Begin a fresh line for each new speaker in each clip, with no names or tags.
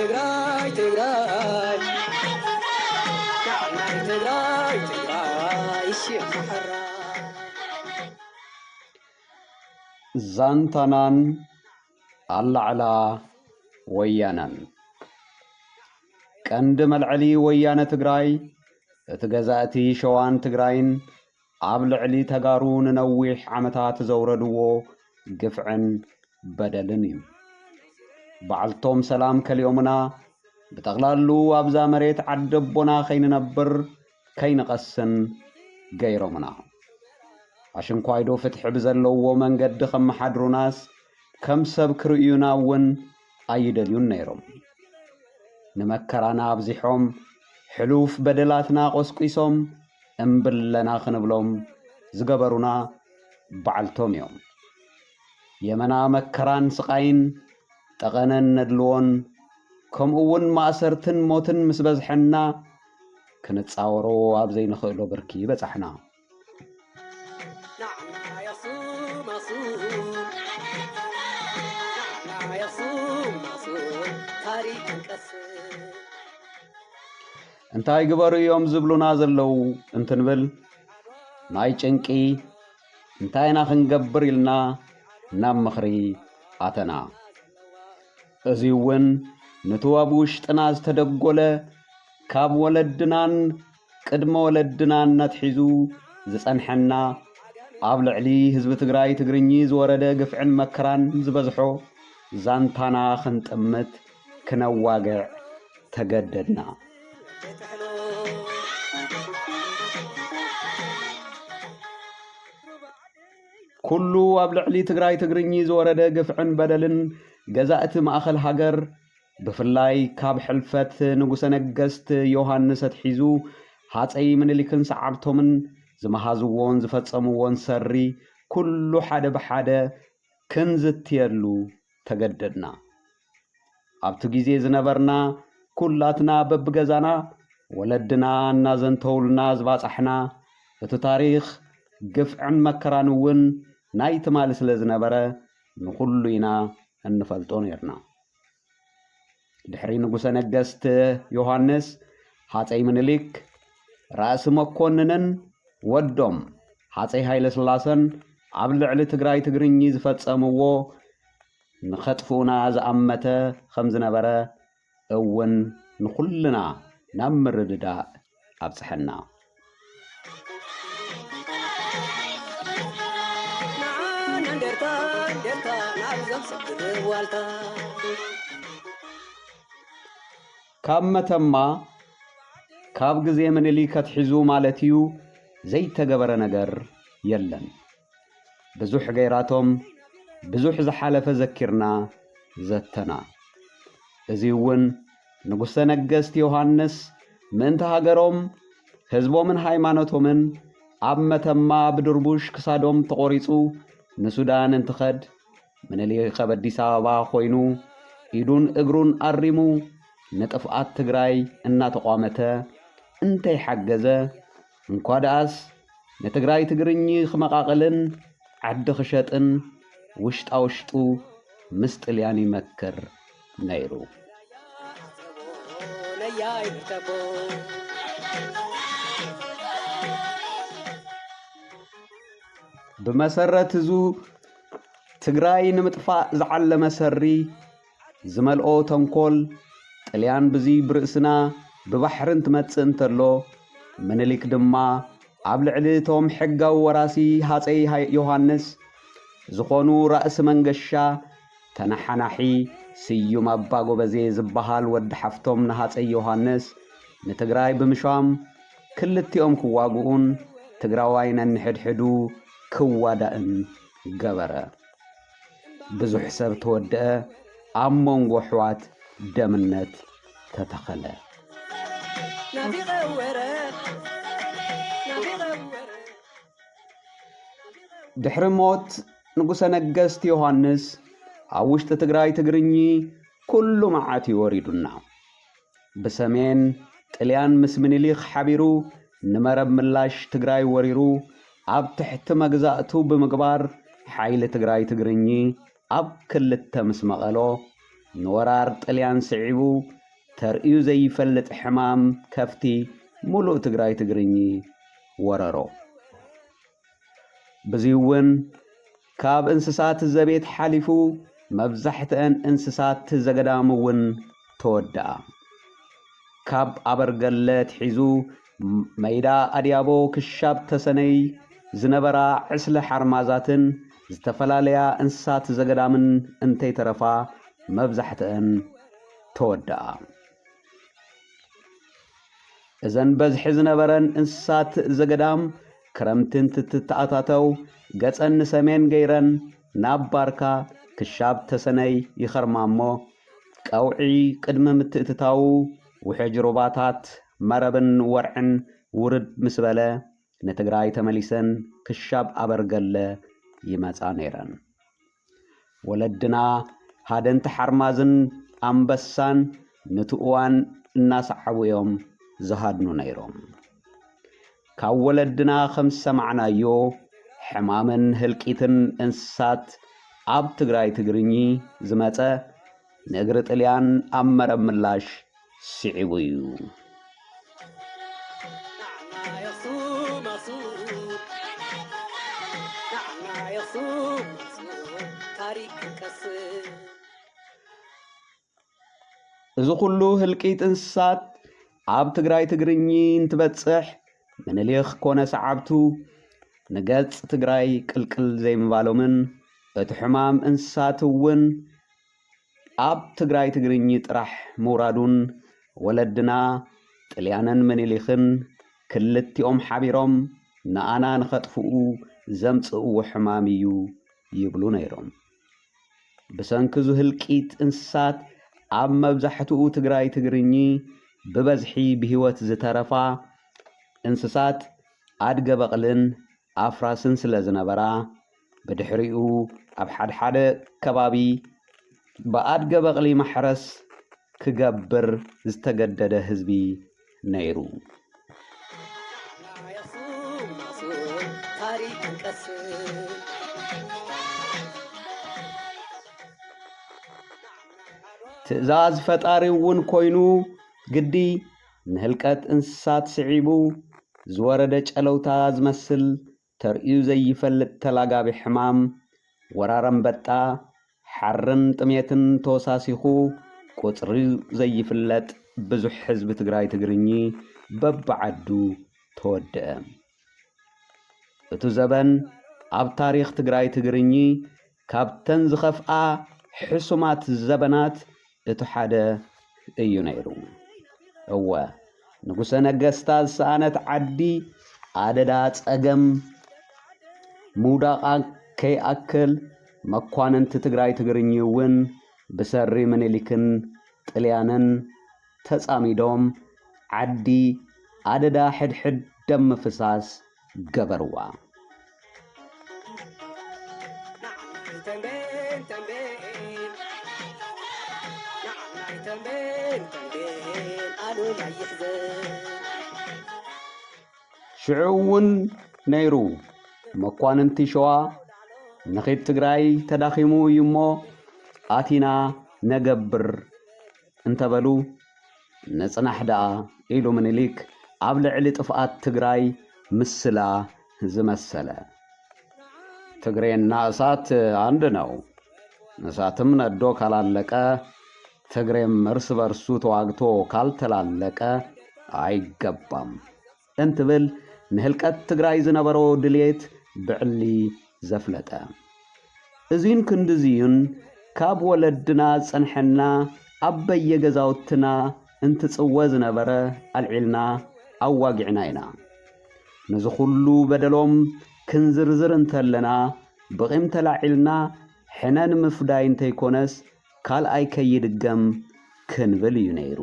تجراي تجراي نعناي تجراي تجراي الشيخ محرا
زانتانان على ويانان كند ملعلي ويانة تجراي اتجزأتي شوان تجراين عبل علي تجارون نويح عمتات زوردو قفعن بدلني بعلتهم سلام كاليومنا بتغلالو أبزا مريت عدبنا خين نبر كين قسن غيرمنا عشان كوايدو فتح بزلو ومن قد خم حدرو ناس كم سب كريونا ون أيدليون نيرم نمكرانا بزيحهم حلوف بدلاتنا قسقيسهم انبلنا خنبلهم زقبرونا بعلتهم يوم يمنا مكران سقاين تغنن ندلون كم اون ماسرتن موتن مسبزحنا كنتصاورو ابزي نخلو بركي بصحنا
نعم يا صوم صوم نعم يا صوم صوم تاريخ كسر
انتاي غبرو يوم زبلونا زلو انتنبل ناي چنقي انتاينا خنغبر يلنا نام مخري اتنا ازيون نتوابوش تناز تدغوله كاب ولدنان قدم ولدنان نتحيزو زصنحنا ابلعلي حزب تግራይ ትግርኝ ዝወረደ ግፍዕን መከራን ዝበዝሖ ዛንታና خنطمت كنواغع ተገደድና كل ابلعلي تግራይ ትግርኝ ዝወረደ ግፍዕን በደልን ገዛእት ማእኸል ሃገር بفلاي كاب حلفت نغوس نغست يوحنس تحيزو حاصي منليكن صعبتومن زمحازوون زفصموون سري كل حدا بحدا كنزتيرلو تجددنا ابتو غيزي زنبرنا كلاتنا ببغزانا ولدنا نازنتولنا زباصحنا فتو تاريخ قفعن مكرانون نايت مال سلازنبره نخلينا انفلطون يرنا دحري نغوس نغست يوحنس حاصي منليك راس مكوننن ودوم حاصي هايل سلاسن عبلعل تግራይ ትግርኝ ዝፈጸምዎ نخطفونا زعمته خمز نبره اون نخلنا نمرددا ابصحنا كامتما كاب غزي منلي كتحزو مالتيو زي تغبره ነገር يلن بزح غيراتهم بزح زحالف ذكرنا زتنا ازيون نغوس نغست يوحنس من تهاجروم حزبو من هايمانوتومن عمتما بدربوش كسادوم تقوريصو نسودان انتخد منلي خبديس አበባ ኮይኑ ኢዱን እግሩን አሪሙ نطفات تግራይ እና ተቋመተ እንተይ ሓገዘ እንኳዳስ ነትግራይ ትግርኝ خمقاقልን عد خشطن وشطو مستليان يمكر نيرو بمسرت زو تግራይ نمطفاء زعلم سري زملኦ ተንኮል طليان بزي برئسنا ببحرن تمص انتلو منليك دما عبلعلتهم حقاو وراسي حاصي يوحنس زخونو راس منغشا تنحنحي سيوم اباغو بزي زبحال ود حفتهم نحاصي يوحنس نتግራይ بمشام كلتيوم كواغون تግራዋይን نحدحدو كوادان غبره بزح حساب تودأ امونغو حوات دمنت تتخلى دحر موت نغوس نغست يوحنس اوشت تግራይ ትግርኝ كل معاتي وريدنا بسمين طليان مسمنليخ حبيرو نمرب ملاش تግራይ وريرو اب تحت مغزاتو بمغبار حيل تግራይ ትግርኝ اب كلته مسمقلو نورار طليان سعيبو ተርእዩ ዘይፈልጥ ሕማም ከፍቲ ሙሉእ ትግራይ ትግርኝ ወረሮ በዚውን ካብ እንስሳት ዘቤት ሓሊፉ መብዛሕትአን እንስሳት ዘገዳምውን ተወዳአ ካብ አበርገለ ትሒዙ መይዳ አድያቦ ክሻብ ተሰነይ ዝነበራ ዕስለ ሓርማዛትን ዝተፈላለያ እንስሳት ዘገዳምን እንተይ ተረፋ መብዛሕትአን ተወዳአ እዘን በዝሒ ዝነበረን እንስሳት ዘገዳም ክረምትን ትተኣታተው ገጸን ሰሜን ገይረን ናብ ባርካ ክሻብ ተሰነይ ይኸርማሞ ቀውዒ ቅድሚ ምትእትታው ውሕጅ ሩባታት መረብን ወርዕን ውርድ ምስ በለ ንትግራይ ተመሊሰን ክሻብ አበርገለ ይመጻ ነይረን ወለድና ሃደንቲ ሓርማዝን ኣንበሳን ንትእዋን እናሰዓቡ እዮም ዝሃድኑ ነይሮም ካብ ወለድና ከም ሰማዕናዮ ሕማምን ህልቂትን እንስሳት ኣብ ትግራይ ትግርኝ ዝመጸ ንእግሪ ጥልያን ኣብ መረብ ምላሽ ስዒቡ እዩ እዚ ኩሉ ህልቂት እንስሳት ኣብ ትግራይ ትግርኝ እንትበጽሕ ምንሊኽ ኮነ ሰዓብቱ ንገጽ ትግራይ ቅልቅል ዘይምባሎምን እቲ ሕማም እንስሳት እውን ኣብ ትግራይ ትግርኝ ጥራሕ ምውራዱን ወለድና ጥልያንን ምንሊኽን ክልቲኦም ሓቢሮም ንኣና ንኸጥፍኡ ዘምጽእዎ ሕማም እዩ ይብሉ ነይሮም ብሰንኪ ህልቂት እንስሳት ኣብ መብዛሕትኡ ትግራይ ትግርኝ ብበዝሒ ብህይወት ዝተረፋ እንስሳት ኣድገ በቕልን ኣፍራስን ስለ ዝነበራ ብድሕሪኡ ኣብ ሓደ ከባቢ ብኣድገ በቕሊ ማሕረስ ክገብር ዝተገደደ ህዝቢ ነይሩ ትእዛዝ ፈጣሪ እውን ኮይኑ ግዲ ንህልቀት እንስሳት ስዒቡ ዝወረደ ጨለውታ ዝመስል ተርእዩ ዘይፈልጥ ተላጋቢ ሕማም ወራረንበጣ ሓርን ጥሜትን ተወሳሲኹ ቁጽሪ ዘይፍለጥ ብዙሕ ህዝቢ ትግራይ ትግርኝ በብዓዱ ተወድአ እቲ ዘበን ኣብ ታሪኽ ትግራይ ትግርኝ ካብተን ዝኸፍኣ ሕሱማት ዘበናት እቲ ሓደ እዩ ነይሩ እወ ንጉሰ ነገስታት ሰኣነት ዓዲ ኣደዳ ጸገም ሙዳቓ ከይኣክል መኳንንቲ ትግራይ ትግርኝ እውን ብሰሪ ምኒልክን ጥልያንን ተጻሚዶም ዓዲ ኣደዳ ሕድሕድ ደም ምፍሳስ ገበርዋ ሽዑውን ነይሩ መኳንንቲ ሸዋ ንኺድ ትግራይ ተዳኺሙ እዩሞ ኣቲና ነገብር እንተበሉ ነጽናሕ ደኣ ኢሉ ምኒልክ ኣብ ልዕሊ ጥፍኣት ትግራይ ምስላ ዝመሰለ ትግሬና እሳት አንድ ነው እሳትም ነዶ ካላለቀ ትግሬም እርስ በርሱ ተዋግቶ ካልተላለቀ አይገባም እንትብል ንህልቀት ትግራይ ዝነበሮ ድልየት ብዕሊ ዘፍለጠ እዚን ክንድዚዩን ካብ ወለድና ጸንሐና ኣበየ ገዛውትና እንትጽወ ዝነበረ አልዒልና ኣዋጊዕና ኢና ነዚ ኩሉ በደሎም ክንዝርዝር እንተለና ብቂም ተላዒልና ሕነን ምፍዳይ እንተይኮነስ ካልኣይ ከይድገም ክንብል እዩ ነይሩ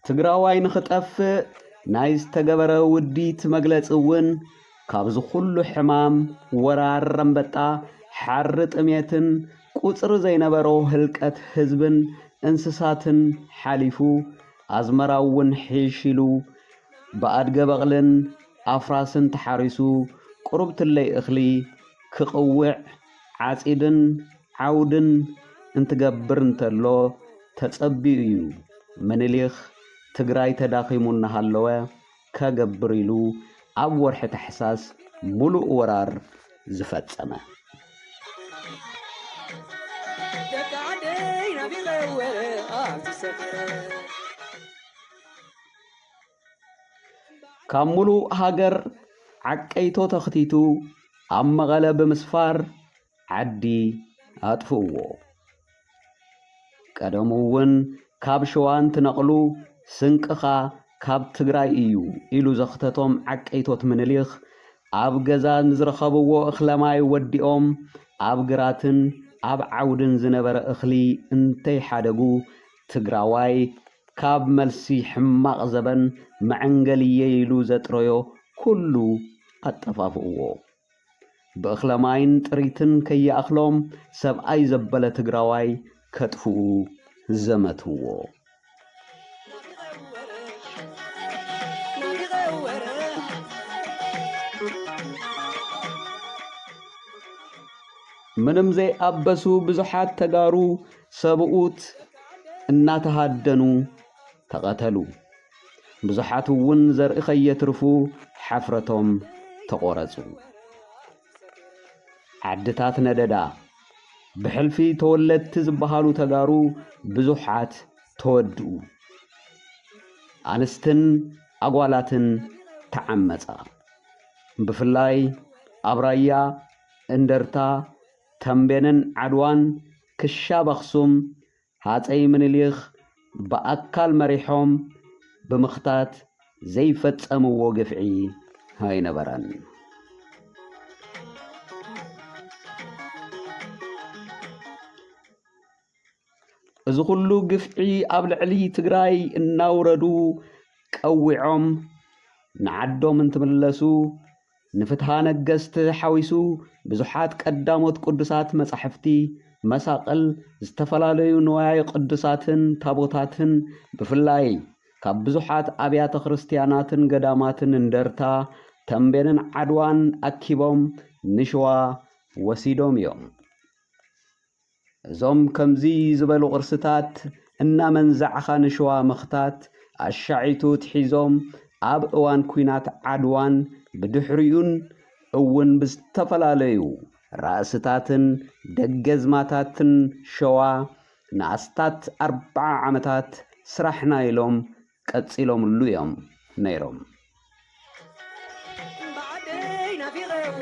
ትግራዋይ ንኽጠፍእ ናይ ዝተገበረ ውዲት መግለጽ እውን ካብዚ ኩሉ ሕማም ወራር ረንበጣ ሓሪ ጥሜትን ቁጽሪ ዘይነበሮ ህልቀት ህዝብን እንስሳትን ሓሊፉ أزمراون حيشلو بأدق بغلن أفراسن تحارسو قربت اللي إخلي كقوع عاسيدن عودن انتقبر انتلو تتصبيئيو منليخ تقراي تداخيمون نهاللوه كقبريلو أبور حتى حساس ملو ورار زفت سما كاملو هاجر عكيتو تختيتو أما غلب مسفار عدي أطفوه قدموون كاب شوان تنقلو سنقخا كاب تግራይ እዩ ኢሉ ዘኽተቶም ዓቀይቶት ምንሊኽ ኣብ ገዛ ንዝረኸብዎ እኽለማይ ወዲኦም ኣብ ግራትን ኣብ ዓውድን ዝነበረ እኽሊ እንተይሓደጉ ትግራዋይ ካብ መልሲ ሕማቕ ዘበን መዐንገልየ ኢሉ ዘጥረዮ ኩሉ ኣጠፋፍእዎ ብእኽለማይን ጥሪትን ከየኣኽሎም ሰብኣይ ዘበለ ትግራዋይ ከጥፍኡ ዘመትዎ ምንም ዘይኣበሱ ብዙሓት ተጋሩ ሰብኡት እናተሃደኑ ተቐተሉ ብዙሓት እውን ዘርኢ ኸየትርፉ ሓፍረቶም ተቆረጹ ዓድታት ነደዳ ብሕልፊ ተወለድቲ ዝበሃሉ ተጋሩ ብዙሓት ተወድኡ ኣንስትን ኣጓላትን ተዓመጻ ብፍላይ ኣብ ራያ እንደርታ ተንቤንን ዓድዋን ክሻብ ኣኽሱም ሃፀይ ምኒልክ በኣካል መሪሖም ብምኽታት ዘይፈጸምዎ ግፍዒ ኣይነበረን እዚ ኩሉ ግፍዒ ኣብ ልዕሊ ትግራይ እናውረዱ ቀዊዖም ንዓዶም እንትምለሱ ንፍትሃ ነገስቲ ሓዊሱ ብዙሓት ቀዳሞት ቅዱሳት መጻሕፍቲ መሳቕል ዝተፈላለዩ ንዋየ ቅዱሳትን ታቦታትን ብፍላይ ካብ ብዙሓት ኣብያተ ክርስቲያናትን ገዳማትን እንደርታ ተንቤንን ዓድዋን ኣኪቦም ንሽዋ ወሲዶም እዮም እዞም ከምዚ ዝበሉ ቅርስታት እናመንዛዕኻ ንሽዋ መኽታት ኣሻዒቱ ትሒዞም ኣብ እዋን ኩናት ዓድዋን ብድሕሪኡን እውን ብዝተፈላለዩ ራእስታትን ደገዝማታትን ሸዋ ንኣስታት 40 ዓመታት ስራሕና ኢሎም ቀፂሎምሉ እዮም ነይሮም بعدين في غير